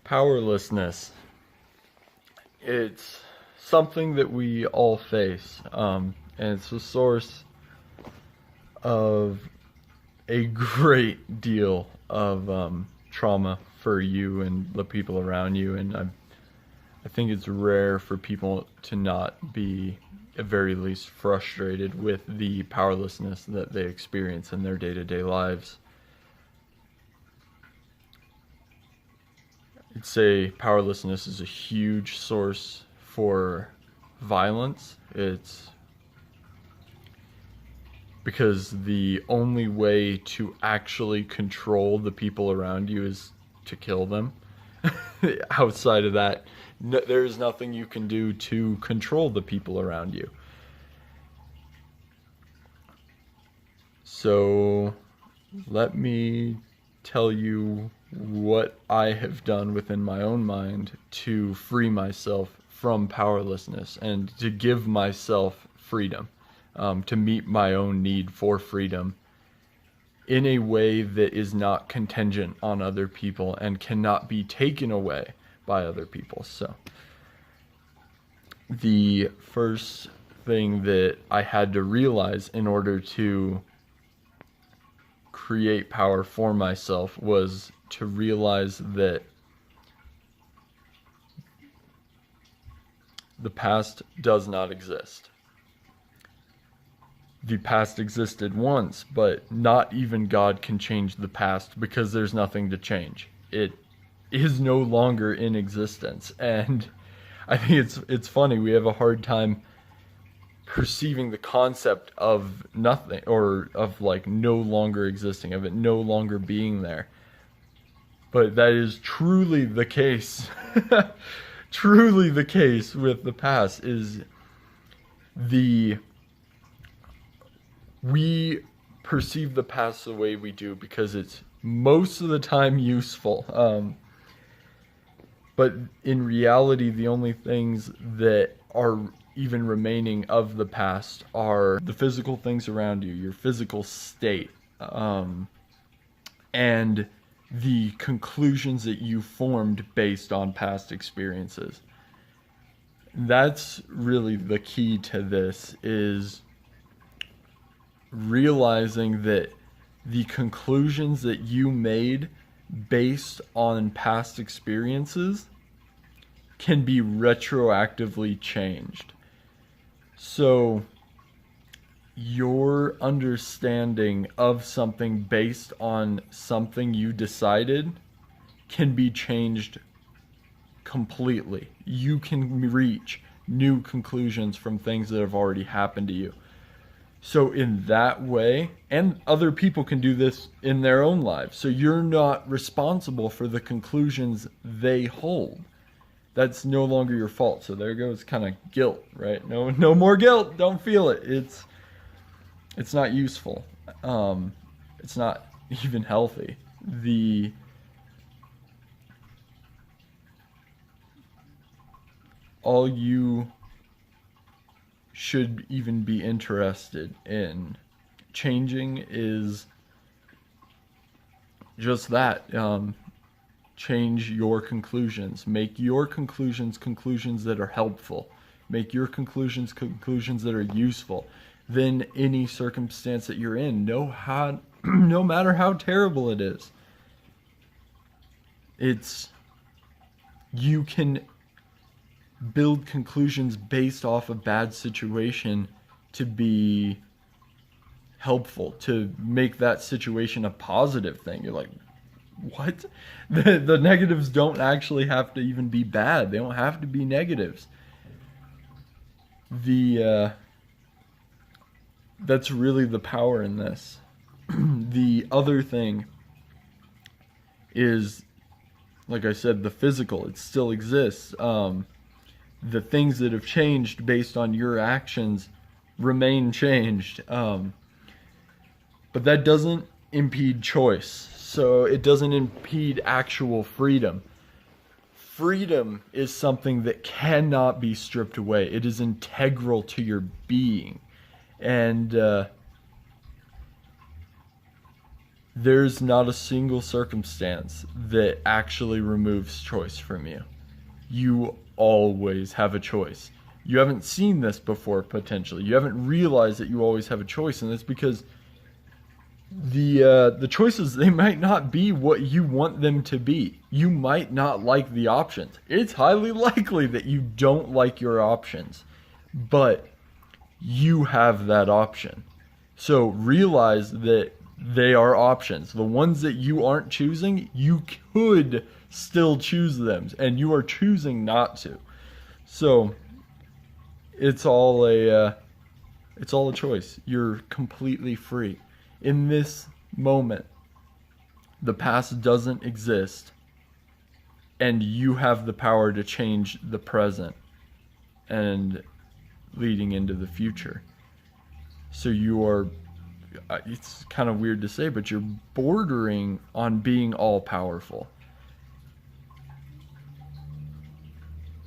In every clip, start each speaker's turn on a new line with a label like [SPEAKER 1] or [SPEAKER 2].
[SPEAKER 1] Powerlessness. It's something that we all face, and it's a source of a great deal of trauma for you and the people around you. And I think it's rare for people to not be, at very least, frustrated with the powerlessness that they experience in their day-to-day lives. I'd say powerlessness is a huge source for violence. It's because the only way to actually control the people around you is to kill them. Outside of that, there's nothing you can do to control the people around you. So let me tell you what I have done within my own mind to free myself from powerlessness and to give myself freedom, to meet my own need for freedom in a way that is not contingent on other people and cannot be taken away by other people. So the first thing that I had to realize in order to create power for myself was to realize that the past does not exist. The past existed once, but not even God can change the past because there's nothing to change. It is no longer in existence. And I think it's funny, we have a hard time perceiving the concept of nothing, or of like no longer existing, of it no longer being there. But that is truly the case. Truly the case with the past is we perceive the past the way we do because it's most of the time useful. But in reality, the only things that are even remaining of the past are the physical things around you, your physical state, and the conclusions that you formed based on past experiences. That's really the key to this, is realizing that the conclusions that you made based on past experiences can be retroactively changed. So your understanding of something based on something you decided can be changed completely. You can reach new conclusions from things that have already happened to you. So in that way, and other people can do this in their own lives, so you're not responsible for the conclusions they hold. That's no longer your fault. So there goes kind of guilt, right? No more guilt. Don't feel it. It's not useful. It's not even healthy. All you should even be interested in changing is just that. Change your conclusions. Make your conclusions conclusions that are helpful. Make your conclusions conclusions that are useful. Then any circumstance that you're in, no matter how terrible it is, you can build conclusions based off a bad situation to be helpful, to make that situation a positive thing. You're like, what? The negatives don't actually have to even be bad. They don't have to be negatives. That's really the power in this. The other thing is, like I said, the physical. It still exists. The things that have changed based on your actions remain changed. But that doesn't impede choice. So it doesn't impede actual freedom. Freedom is something that cannot be stripped away. It is integral to your being. And there's not a single circumstance that actually removes choice from you. You always have a choice. You haven't seen this before, potentially. You haven't realized that you always have a choice, and it's because the choices, they might not be what you want them to be. You might not like the options. It's highly likely that you don't like your options, but you have that option. So realize that they are options. The ones that you aren't choosing, you could still choose them, and you are choosing not to. So it's all a choice. You're completely free. In this moment, the past doesn't exist, and you have the power to change the present and leading into the future. So you are, it's kind of weird to say, but you're bordering on being all powerful.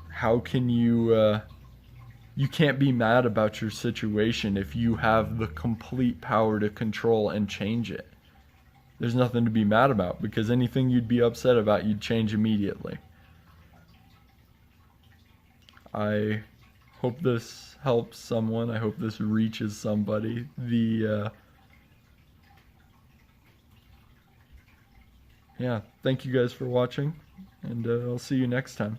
[SPEAKER 1] How can you can't be mad about your situation if you have the complete power to control and change it. There's nothing to be mad about, because anything you'd be upset about, you'd change immediately. I hope this helps someone. I hope this reaches somebody. Yeah, thank you guys for watching, and I'll see you next time.